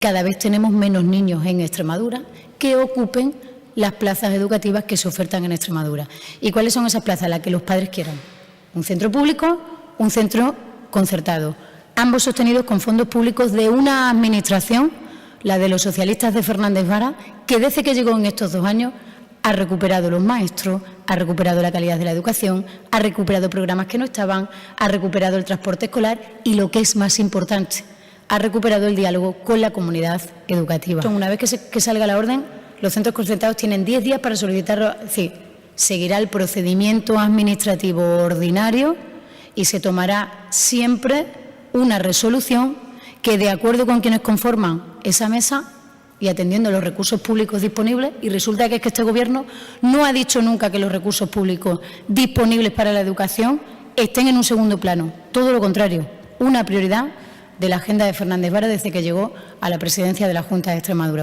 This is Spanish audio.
cada vez tenemos menos niños en Extremadura que ocupen las plazas educativas que se ofertan en Extremadura. ¿Y cuáles son esas plazas? Las que los padres quieran. Un centro público, un centro concertado, ambos sostenidos con fondos públicos de una administración, la de los socialistas de Fernández Vara, que desde que llegó en estos 2 años ha recuperado los maestros, ha recuperado la calidad de la educación, ha recuperado programas que no estaban, ha recuperado el transporte escolar y, lo que es más importante, ha recuperado el diálogo con la comunidad educativa. Una vez que salga la orden, los centros concertados tienen 10 días para solicitarlo, es decir, seguirá el procedimiento administrativo ordinario y se tomará siempre una resolución que, de acuerdo con quienes conforman esa mesa y atendiendo los recursos públicos disponibles, y resulta que es que este Gobierno no ha dicho nunca que los recursos públicos disponibles para la educación estén en un segundo plano. Todo lo contrario, una prioridad de la agenda de Fernández Vara desde que llegó a la presidencia de la Junta de Extremadura.